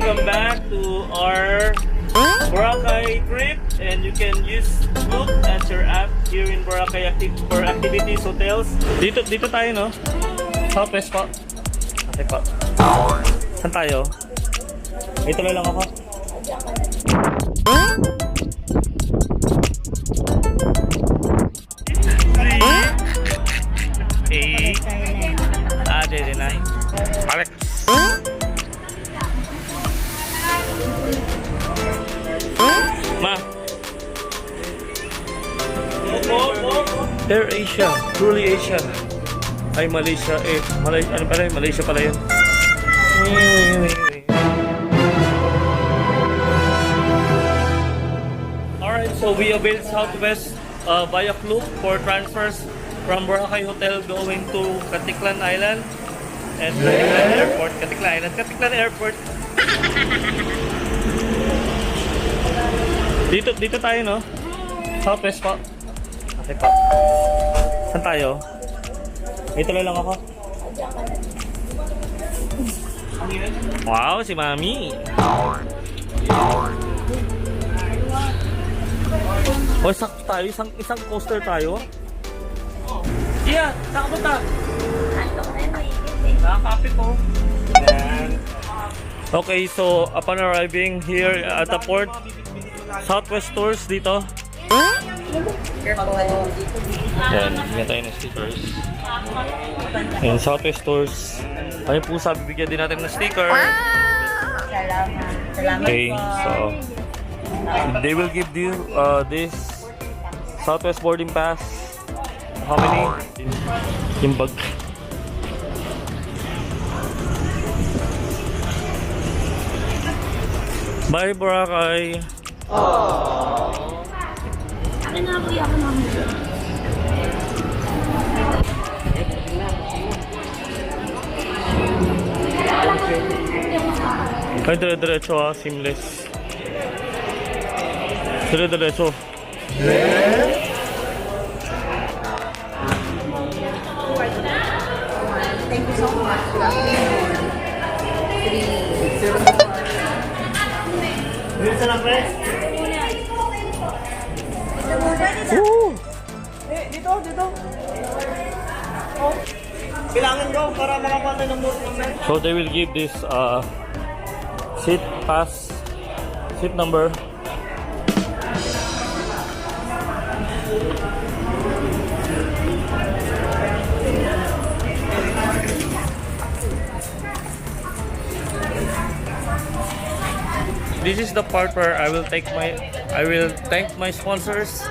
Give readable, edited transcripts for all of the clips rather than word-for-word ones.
welcome back to our Boracay trip, and you can use Klook as your app here in Boracay for activities, hotels. Dito tayo, no? Southwest po. Okay po. Saan tayo? Ito lang ako. Jetty na. Alex. Ma. AirAsia, truly Asia. Ay, Malaysia. Ano pala yun? Malaysia pala yun. Alright, so we availed Southwest via Klook for transfers from Boracay Hotel going to Caticlan Island and Caticlan Airport. Caticlan Airport. Dito tayo, no? Southwest po. Okay po. Saan tayo? Ito lang ako. Wow, si Mami. O, sakto tayo. Isang coaster tayo. Iya, saan ka punta? Nakakapit po. Okay, so upon arriving here at the port, Southwest Tours dito. Yan, bigyan tayo ng stickers. And Southwest Tours. Ayun po, sabi bigyan din natin ng sticker. Okay, so they will give you this Southwest boarding pass. How many? Yung bag. Bye, Boracay. Akin na ako, iyakan namin. Ay, dire-diretso ha, seamless. Dire-diretso. Thank you so much. Dito lang, pre. Dito. Kailangan daw para makakuha tayo ng boat number. So they will give this seat pass, seat number. This is the part where I will thank my sponsors.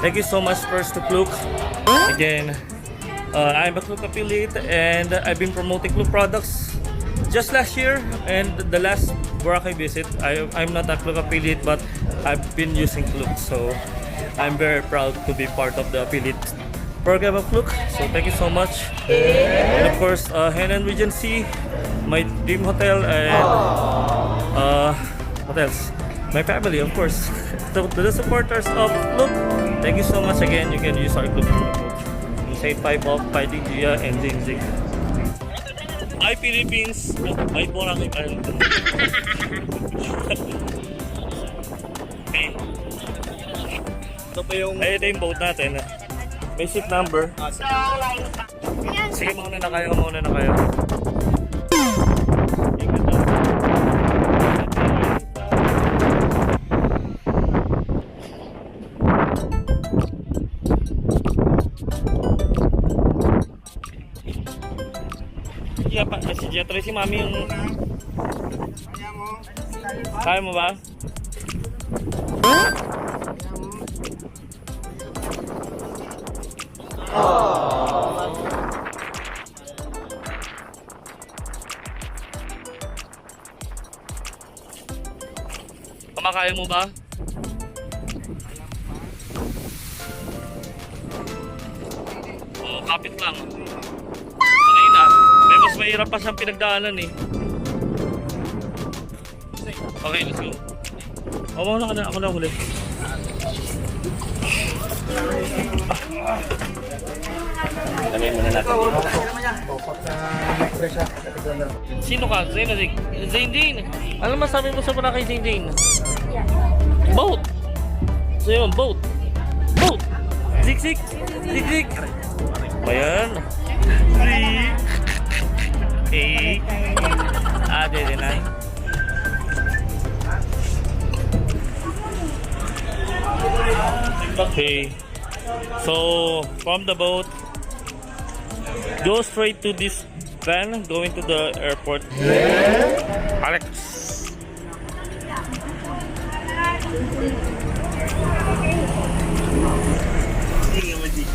Thank you so much first to Klook. Again, I'm a Klook affiliate and I've been promoting Klook products just last year and the last Boracay visit. I'm not a Klook affiliate, but I've been using Klook, so I'm very proud to be part of the affiliate program of Klook. So thank you so much. And of course, Henann Regency, my dream hotel, and what else? My family, of course. To the supporters of Klook, thank you so much again. You can use our Klook code. Say 5 off, fighting Gia and Zing. Hi Philippines! Hi Boracay Island. Okay. Ito pa yung... Ayun na yung boat natin. May seat number. Sige, mauna na kayo. Ingat na. Yeah, si Jetty, si Mami yung... Kaya mo ba? Kumakaya mo ba? Oo, kapit lang. Sanay na. May mas mahirap pa siyang pinagdaanan eh. Okay, let's go. Ako na huli. Lagay muna natin dito. Sino ka? Zain. Ano masabi mo sa Boracay, Zain? Boat! So yun, boat! Zik! Ayan. 3, 8, dede na. Okay. So, from the boat, go straight to this van going to the airport. Alex.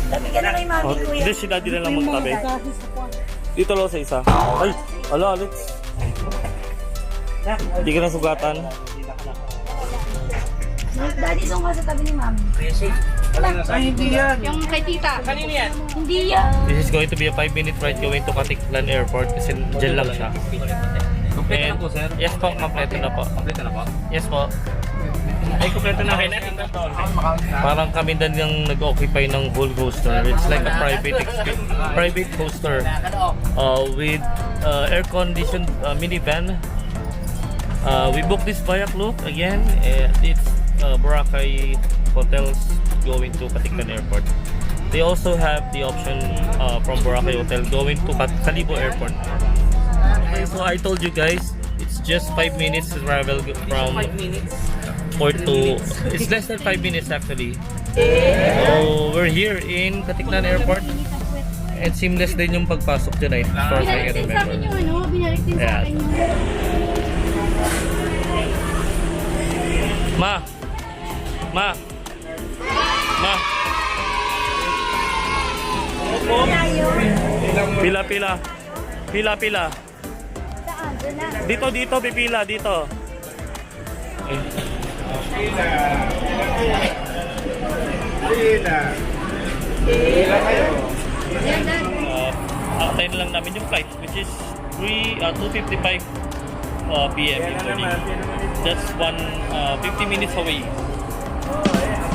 Tabi ka na kay mami, kuya. Hindi, si daddy na lang magtabi. Dito lang sa isa. Ay, ala Alex. Hindi ka na sugatan. Daddy, doon ka sa tabi ni mami. Ay, hindi yan. Yung kay tita. Kanino yan? Hindi yan. This is going to be a 5-minute ride going to Caticlan Airport kasi dyan lang siya. Kompleto na po, sir? Yes po, kompleto na po. Kompleto na po? Yes po. Ay, kompleto na rin. Parang kami din yung nag-occupy ng whole coaster. It's like a private coaster with air-conditioned minivan. We booked this via Klook again. It's Boracay Hotels going to Caticlan Airport. They also have the option from Boracay Hotel going to Cagban Airport. Okay, so I told you guys, it's just 5 minutes to travel from Port to. It's less than 5 minutes actually. So we're here in Caticlan Airport. And seamless din yung pagpasok dyan, as far as I can remember. Binalik din sa akin yung Ma! Pila. Saan? Doon na. Dito, pipila, dito. Antayin lang namin yung flight, which is 2:55 p.m. in the morning. That's 50 minutes away.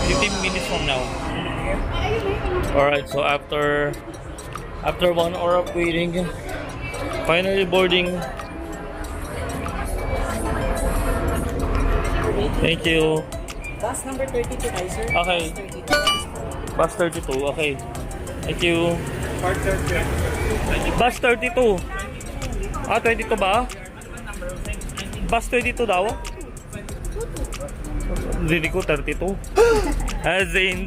15 minutes from now. Alright, so after 1 hour of waiting, finally boarding. Thank you. Bus number 32 tayo, sir. Okay. Bus 32, okay. Thank you. Bus 32. 22 ba? Bus 22 daw? Hindi ko 32. Zain.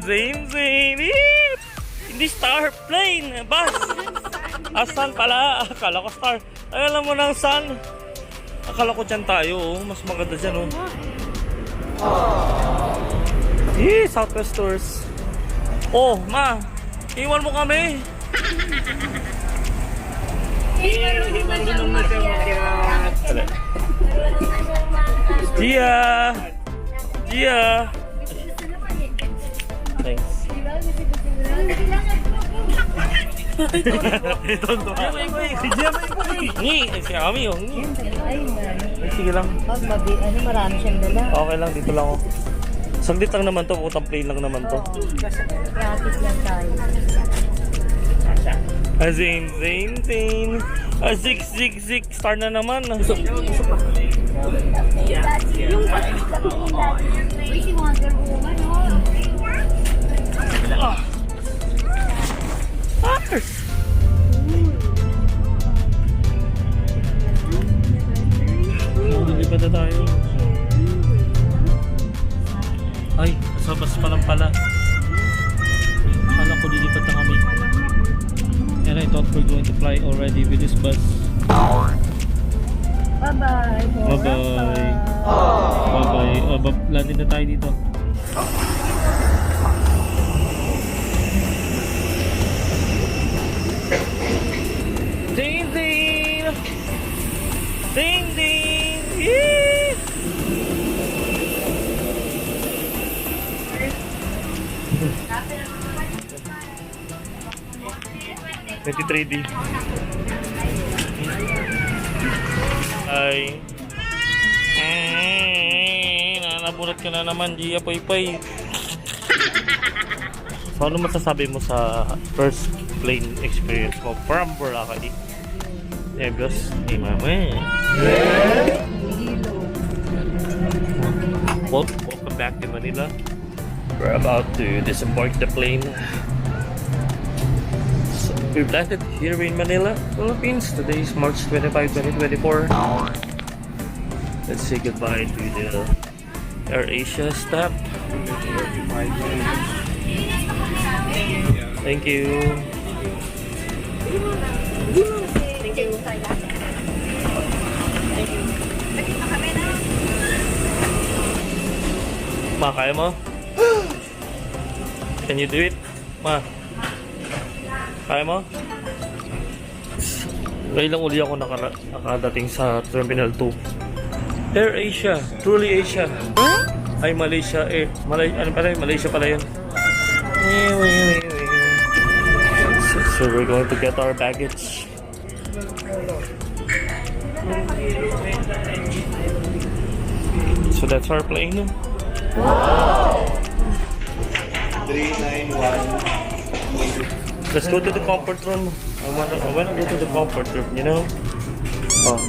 Hindi star plane. Bus. Asan pala? Akala ko star. Ay, alam mo nang san. Akala ko dyan tayo. Oh. Mas maganda dyan. Oh. Southwest Tours. Oh, ma. Iwan mo kami. Gia. Thanks. Si kami yung sige lang. Marami siyang dala. Okay lang, dito lang ako. Saglit lang naman to, putang plane lang naman to. Gratis lang tayo. Zain. Zik. Star na naman. Yung si Wonder Woman, Lilipat na tayo. Ay, sa bus pa lang pala. Akala ko lilipat na kami. And I thought we're going to fly already with this bus. Bye-bye. Bye-bye. Landin na tayo dito. Ding! Yee! 23D. Ay. Nanabulat ka na naman, Gia Poy. So, ano masasabi mo sa first plane experience mo from Boracay. Nebulous, mama. Welcome back to Manila. We're about to disembark the plane. So we've landed here in Manila, Philippines. Today is March 25, 2024. Let's say goodbye to the AirAsia staff. Thank you. Ma, kaya mo? Can you do it? Ma, kaya mo? Ngayon lang uli ako nakadating sa Terminal 2. AirAsia, truly Asia. Ay, Malaysia, Malaysia pala yun. So we're going to get our baggage. So that's our plane. Wow! 391. Let's go to the comfort room. I wanna go to the comfort room, you know? Oh.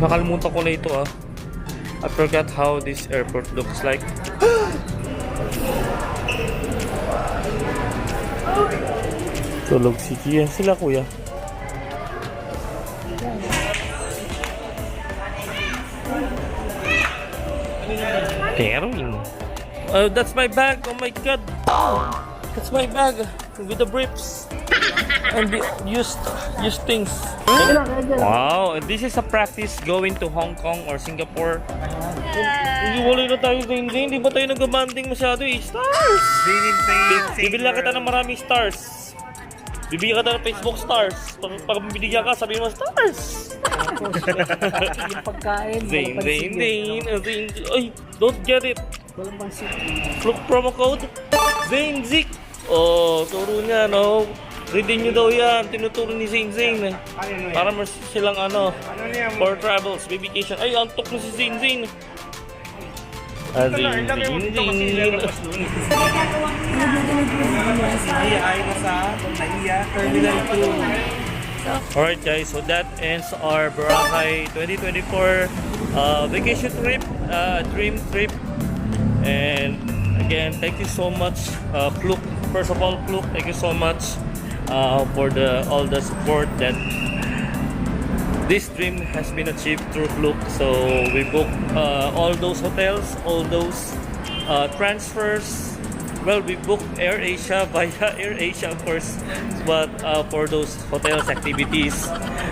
Nakalimutan ko na ito ah. I forgot how this airport looks like. Tulog si Gia. Sila kuya. Darwin. Oh, that's my bag. Oh my god. That's my bag with the briefs and the used things. Wow, and this is a practice going to Hong Kong or Singapore. Hindi wala na tayo sa hindi ba tayo nag-banding masyado eh? Stars! Bibili lang kita ng maraming stars. Bibili ka ng Facebook stars. Pag binigyan ka, sabihin mo stars. Yung pagkain. Zain. Ay, don't get it. Klook promo code. Zainzik. Oh, turo niya, no? Reading nyo daw yan. Tinuturo ni Zain. Para mas silang for travels, vacation. Ay, antok na si Zain. Zain. Alright guys, so that ends our Boracay 2024 vacation trip, dream trip. And again, thank you so much, Klook. First of all, Klook, thank you so much for all the support that this dream has been achieved through Klook. So we booked all those hotels, all those transfers. Well, we booked AirAsia via AirAsia of course, but for those hotels activities,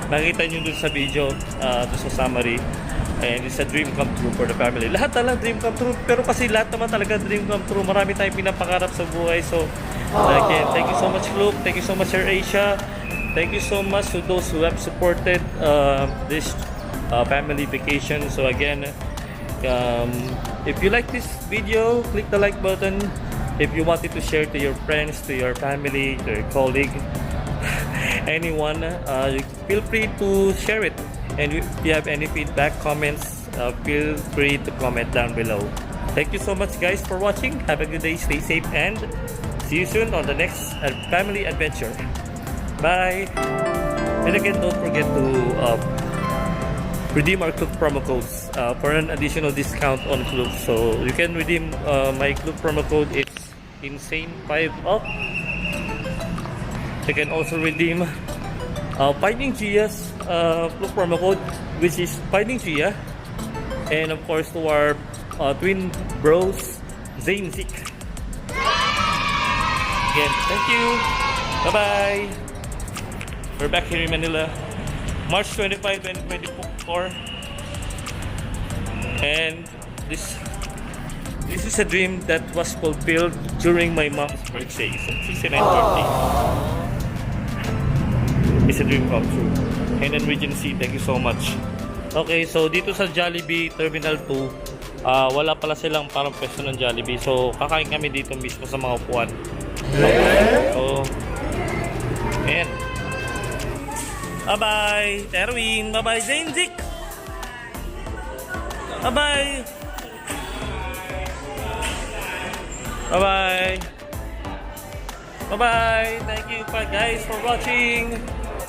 nakita nyo dun sa video, dun sa summary. And it's a dream come true for the family. Lahat talaga dream come true, pero kasi lahat naman talaga dream come true. Marami tayong pinapangarap sa buhay. So again, thank you so much Klook, thank you so much AirAsia. Thank you so much to those who have supported this family vacation. So again, if you like this video, click the like button. If you wanted to share to your friends, to your family, to your colleague, anyone, feel free to share it. And if you have any feedback, comments, feel free to comment down below. Thank you so much guys for watching. Have a good day, stay safe, and see you soon on the next family adventure. Bye! And again, don't forget to redeem our Klook promo codes for an additional discount on Klook. So you can redeem my Klook promo code. It's insane5 off. You can also redeem Finding Gia's Klook promo code, which is Finding Gia. And of course to our twin bros, Zainzik. Again, thank you. Bye-bye. We're back here in Manila, March 25, 2024. And this is a dream that was fulfilled during my mom's birthday, 69th birthday. It's a dream come true. Henann Regency, thank you so much. Okay, so dito sa Jollibee Terminal 2, wala pala silang parang pwesto ng Jollibee. So kakain kami dito mismo sa mga upuan. So, ayan. Bye-bye, Darwin. Bye-bye, Zainzik. Bye-bye. Bye-bye. Bye-bye. Thank you guys for watching.